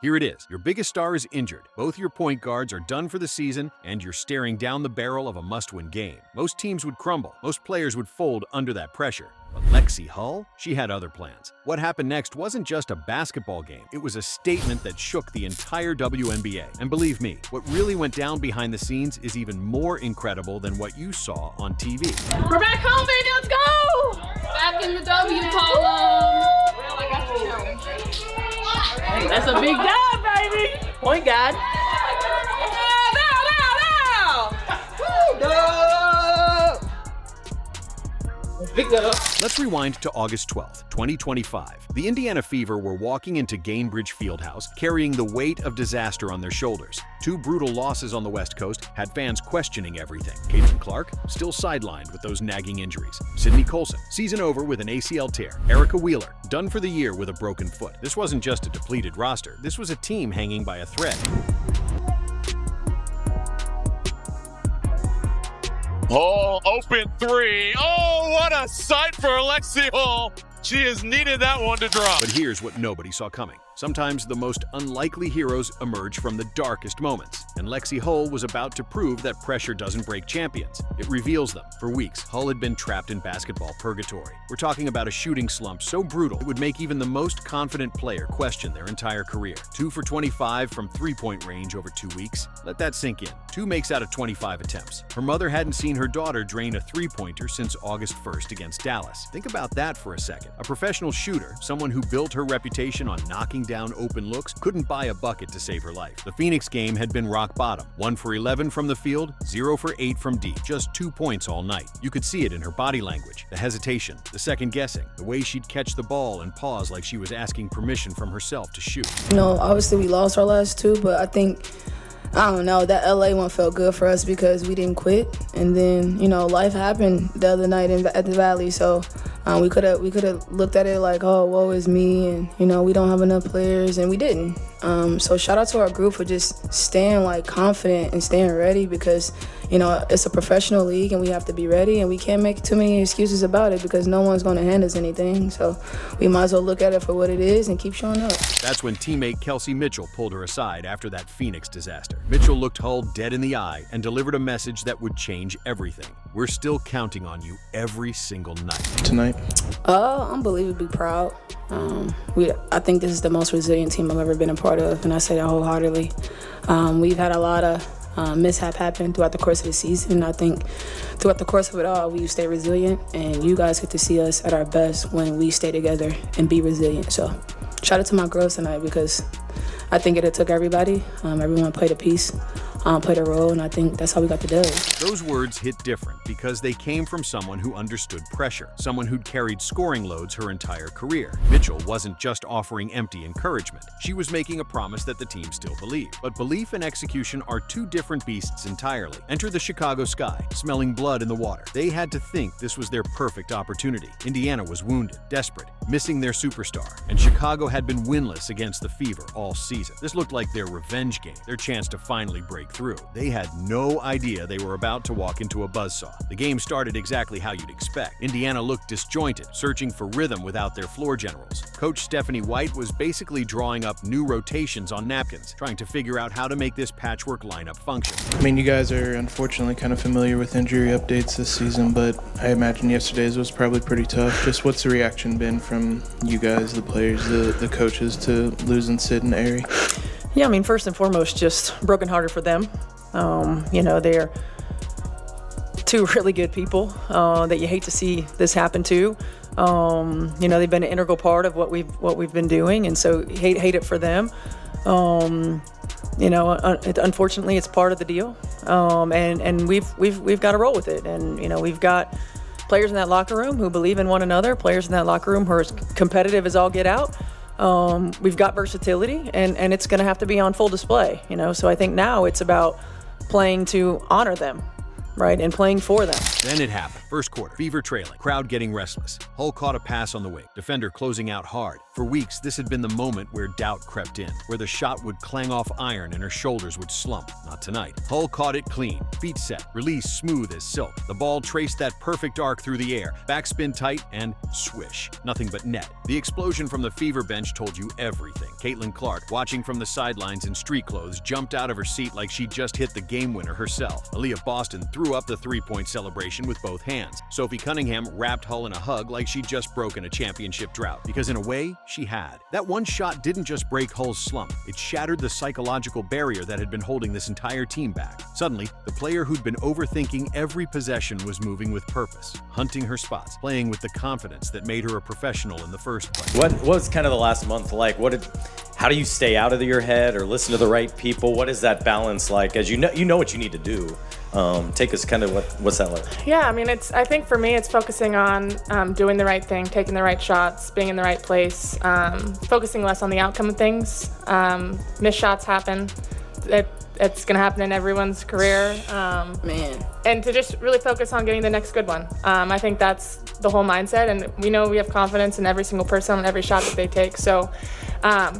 Here it is. Your biggest star is injured. Both your point guards are done for the season, and you're staring down the barrel of a must-win game. Most teams would crumble. Most players would fold under that pressure. But Lexie Hull? She had other plans. What happened next wasn't just a basketball game. It was a statement that shook the entire WNBA. And believe me, what really went down behind the scenes is even more incredible than what you saw on TV. We're back home, baby. Let's go! Back in the W column. Well, I got the challenge. That's a big job, baby. Point guard. Let's rewind to August 12th, 2025. The Indiana Fever were walking into Gainbridge Fieldhouse, carrying the weight of disaster on their shoulders. Two brutal losses on the West Coast had fans questioning everything. Caitlin Clark, still sidelined with those nagging injuries. Sydney Colson, season over with an ACL tear. Erica Wheeler, done for the year with a broken foot. This wasn't just a depleted roster. This was a team hanging by a thread. Oh, open three. Oh, what a sight for Lexie Hull. She has needed that one to drop. But here's what nobody saw coming. Sometimes the most unlikely heroes emerge from the darkest moments, and Lexie Hull was about to prove that pressure doesn't break champions. It reveals them. For weeks, Hull had been trapped in basketball purgatory. We're talking about a shooting slump so brutal it would make even the most confident player question their entire career. 2 for 25 from three-point range over 2 weeks. Let that sink in. 2 makes out of 25 attempts. Her mother hadn't seen her daughter drain a three-pointer since August 1st against Dallas. Think about that for a second. A professional shooter, someone who built her reputation on knocking down open looks, couldn't buy a bucket to save her life. The Phoenix game had been rock bottom. 1 for 11 from the field, 0 for 8 from deep. Just 2 points all night. You could see it in her body language, the hesitation, the second guessing, the way she'd catch the ball and pause like she was asking permission from herself to shoot. You know, obviously we lost our last 2, but I think, I don't know, that LA one felt good for us because we didn't quit. And then, you know, life happened the other night at the Valley, so we could have looked at it like, oh, woe is me, and you know we don't have enough players, and we didn't. So shout out to our group for just staying like confident and staying ready because you know it's a professional league and we have to be ready and we can't make too many excuses about it because no one's going to hand us anything. So we might as well look at it for what it is and keep showing up. That's when teammate Kelsey Mitchell pulled her aside after that Phoenix disaster. Mitchell looked Hull dead in the eye and delivered a message that would change everything. We're still counting on you every single night. Tonight? Unbelievably proud. I think this is the most resilient team I've ever been a part of, and I say that wholeheartedly. We've had a lot of mishap happen throughout the course of the season. I think throughout the course of it all, we've stayed resilient, and you guys get to see us at our best when we stay together and be resilient. So shout out to my girls tonight because I think it took everybody. Everyone played a piece, played a role, and I think that's how we got the dub. Those words hit different because they came from someone who understood pressure, someone who'd carried scoring loads her entire career. Mitchell wasn't just offering empty encouragement. She was making a promise that the team still believed. But belief and execution are two different beasts entirely. Enter the Chicago Sky, smelling blood in the water. They had to think this was their perfect opportunity. Indiana was wounded, desperate, missing their superstar, and Chicago had been winless against the Fever all season. This looked like their revenge game, their chance to finally break through. They had no idea they were about to walk into a buzzsaw. The game started exactly how you'd expect. Indiana looked disjointed, searching for rhythm without their floor generals. Coach Stephanie White was basically drawing up new rotations on napkins, trying to figure out how to make this patchwork lineup function. I mean, you guys are unfortunately kind of familiar with injury updates this season, but I imagine yesterday's was probably pretty tough. Just what's the reaction been from you guys, the players, the coaches, to losing Sid and Ari? Yeah, I mean, first and foremost, just brokenhearted for them. You know, they're two really good people that you hate to see this happen to. You know, they've been an integral part of what we've been doing, and so hate it for them. You know, unfortunately, it's part of the deal, and we've got to roll with it. And you know, we've got players in that locker room who believe in one another, players in that locker room who are as competitive as all get out. We've got versatility, and it's going to have to be on full display, you know. So I think now it's about playing to honor them, right, and playing for them. Then it happened. First quarter, Fever trailing, crowd getting restless. Hull caught a pass on the wing, defender closing out hard. For weeks, this had been the moment where doubt crept in, where the shot would clang off iron and her shoulders would slump. Not tonight. Hull caught it clean, feet set, release smooth as silk. The ball traced that perfect arc through the air, backspin tight, and swish. Nothing but net. The explosion from the Fever bench told you everything. Caitlin Clark, watching from the sidelines in street clothes, jumped out of her seat like she just hit the game winner herself. Aaliyah Boston threw up the three-point celebration with both hands. Sophie Cunningham wrapped Hull in a hug like she'd just broken a championship drought, because in a way, she had. That one shot didn't just break Hull's slump, it shattered the psychological barrier that had been holding this entire team back. Suddenly, the player who'd been overthinking every possession was moving with purpose, hunting her spots, playing with the confidence that made her a professional in the first place. What was kind of the last month like? How do you stay out of your head or listen to the right people? What is that balance like? As you know what you need to do. Take us kind of what's that like? Yeah, I mean, I think for me, it's focusing on doing the right thing, taking the right shots, being in the right place, focusing less on the outcome of things. Missed shots happen. It's going to happen in everyone's career. And to just really focus on getting the next good one. I think that's the whole mindset, and we know we have confidence in every single person and every shot that they take. So,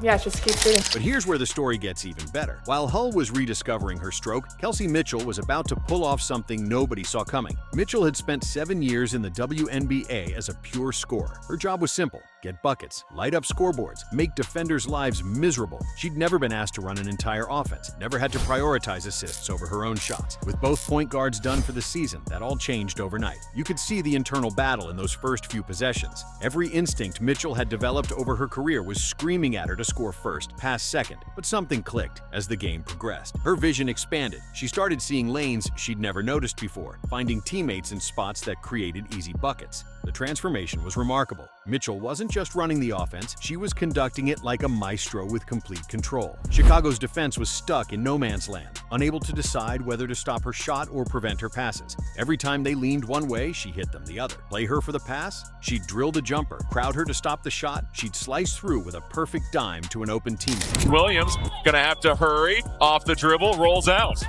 just keep shooting. But here's where the story gets even better. While Hull was rediscovering her stroke, Kelsey Mitchell was about to pull off something nobody saw coming. Mitchell had spent 7 years in the WNBA as a pure scorer. Her job was simple: get buckets, light up scoreboards, make defenders' lives miserable. She'd never been asked to run an entire offense, never had to prioritize assists over her own shots. With both point guards done for the season, that all changed overnight. You could see the internal battle in those first few possessions. Every instinct Mitchell had developed over her career was screaming at her to score first, pass second. But something clicked as the game progressed. Her vision expanded. She started seeing lanes she'd never noticed before, finding teammates in spots that created easy buckets. The transformation was remarkable. Mitchell wasn't just running the offense, she was conducting it like a maestro with complete control. Chicago's defense was stuck in no man's land, unable to decide whether to stop her shot or prevent her passes. Every time they leaned one way, she hit them the other. Play her for the pass? She'd drill the jumper. Crowd her to stop the shot? She'd slice through with a perfect dime to an open teammate. Williams gonna have to hurry. Off the dribble, rolls out.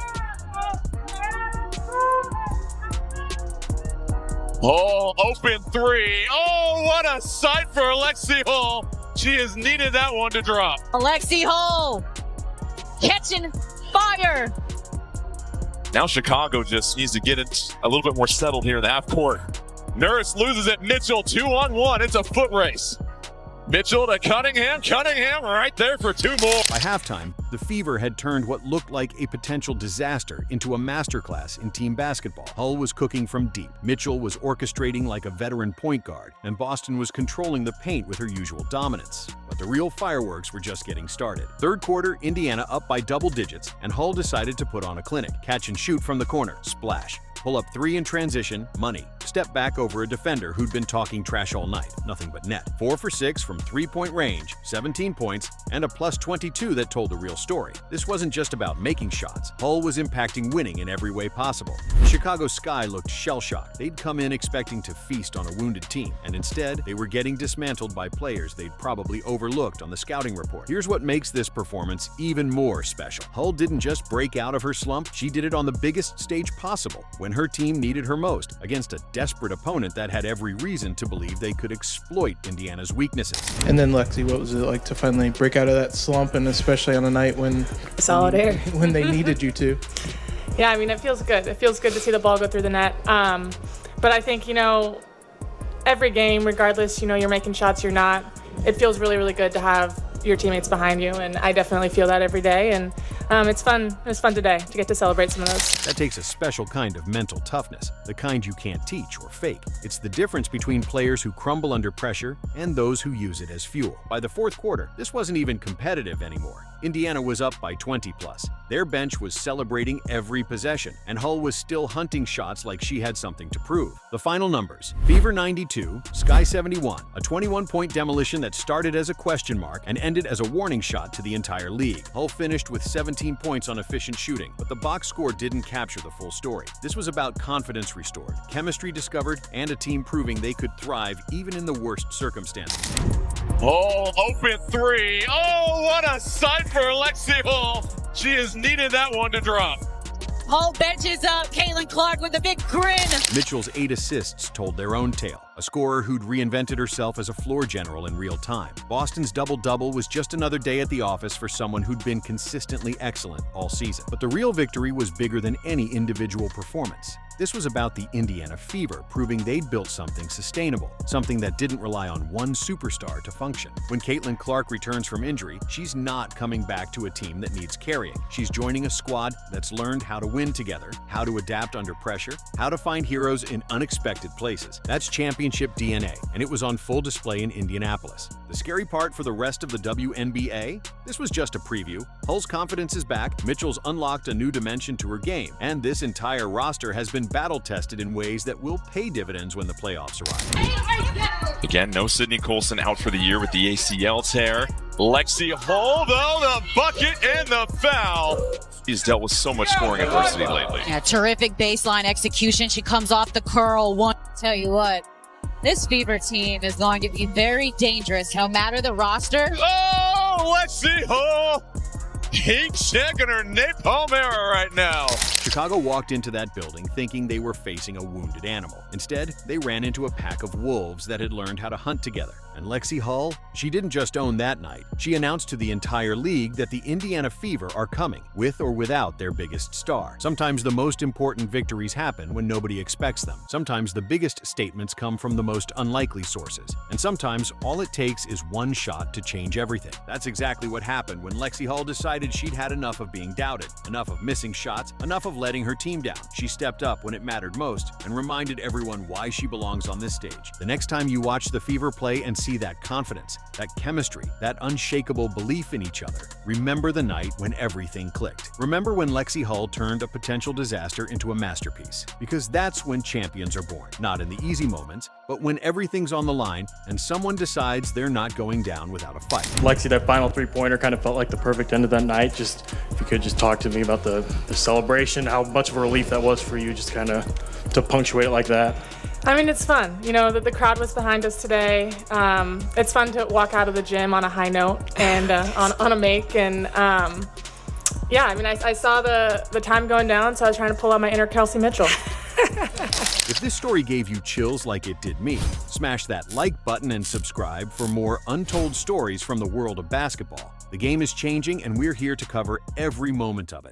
Hull open three. Oh, what a sight for Alexi Hull. She has needed that one to drop. Alexi Hull catching fire. Now Chicago just needs to get it a little bit more settled here in the half court. Nurse loses it. Mitchell 2-on-1. It's a foot race. Mitchell to Cunningham. Cunningham right there for two more. By halftime, the Fever had turned what looked like a potential disaster into a masterclass in team basketball. Hull was cooking from deep. Mitchell was orchestrating like a veteran point guard, and Boston was controlling the paint with her usual dominance. But the real fireworks were just getting started. Third quarter, Indiana up by double digits, and Hull decided to put on a clinic. Catch and shoot from the corner. Splash. Pull up three in transition, money. Step back over a defender who'd been talking trash all night. Nothing but net. 4 for 6 from three-point range, 17 points, and a plus 22 that told the real story. This wasn't just about making shots. Hull was impacting winning in every way possible. The Chicago Sky looked shell-shocked. They'd come in expecting to feast on a wounded team, and instead, they were getting dismantled by players they'd probably overlooked on the scouting report. Here's what makes this performance even more special. Hull didn't just break out of her slump, she did it on the biggest stage possible, when her team needed her most, against a desperate opponent that had every reason to believe they could exploit Indiana's weaknesses. And then Lexi, what was it like to finally break out of that slump, and especially on a night when they needed you to? Yeah, I mean, it feels good. It feels good to see the ball go through the net. But I think, every game, regardless, you're making shots, you're not, it feels really, really good to have your teammates behind you, and I definitely feel that every day, and it's fun. It was fun today to get to celebrate some of those. That takes a special kind of mental toughness, the kind you can't teach or fake. It's the difference between players who crumble under pressure and those who use it as fuel. By the fourth quarter, this wasn't even competitive anymore. Indiana was up by 20+. Their bench was celebrating every possession, and Hull was still hunting shots like she had something to prove. The final numbers: Fever 92, Sky 71, a 21-point demolition that started as a question mark and ended as a warning shot to the entire league. Hull finished with 17 points on efficient shooting, but the box score didn't capture the full story. This was about confidence restored, chemistry discovered, and a team proving they could thrive even in the worst circumstances. Hull open three. Oh, what a sight for Alexi Hull. She has needed that one to drop. Hull benches up. Caitlin Clark with a big grin. Mitchell's 8 assists told their own tale, a scorer who'd reinvented herself as a floor general in real time. Boston's double-double was just another day at the office for someone who'd been consistently excellent all season. But the real victory was bigger than any individual performance. This was about the Indiana Fever, proving they'd built something sustainable, something that didn't rely on one superstar to function. When Caitlin Clark returns from injury, she's not coming back to a team that needs carrying. She's joining a squad that's learned how to win together, how to adapt under pressure, how to find heroes in unexpected places. That's championship DNA, and it was on full display in Indianapolis. The scary part for the rest of the WNBA? This was just a preview. Hull's confidence is back, Mitchell's unlocked a new dimension to her game, and this entire roster has been battle-tested in ways that will pay dividends when the playoffs arrive. Again, no Sydney Colson out for the year with the ACL tear. Lexi Hull, though, the bucket and the foul. He's dealt with so much scoring adversity lately. Yeah, terrific baseline execution. She comes off the curl. Tell you what, this Fever team is going to be very dangerous, no matter the roster. Oh, Lexi Hull! Heat checking her napalm era right now. Chicago walked into that building thinking they were facing a wounded animal. Instead, they ran into a pack of wolves that had learned how to hunt together. And Lexi Hull, she didn't just own that night. She announced to the entire league that the Indiana Fever are coming, with or without their biggest star. Sometimes the most important victories happen when nobody expects them. Sometimes the biggest statements come from the most unlikely sources. And sometimes all it takes is one shot to change everything. That's exactly what happened when Lexi Hull decided she'd had enough of being doubted, enough of missing shots, enough of letting her team down. She stepped up when it mattered most and reminded everyone why she belongs on this stage. The next time you watch the Fever play and see that confidence, that chemistry, that unshakable belief in each other, remember the night when everything clicked. Remember when Lexi Hull turned a potential disaster into a masterpiece. Because that's when champions are born. Not in the easy moments, but when everything's on the line and someone decides they're not going down without a fight. Lexi, that final three-pointer kind of felt like the perfect end of that night. Just, if you could just talk to me about the celebration, how much of a relief that was for you, just kind of to punctuate it like that. I mean, it's fun. You know, the crowd was behind us today. It's fun to walk out of the gym on a high note and on a make. And yeah, I mean, I saw the time going down, so I was trying to pull out my inner Kelsey Mitchell. If this story gave you chills like it did me, smash that like button and subscribe for more untold stories from the world of basketball. The game is changing, and we're here to cover every moment of it.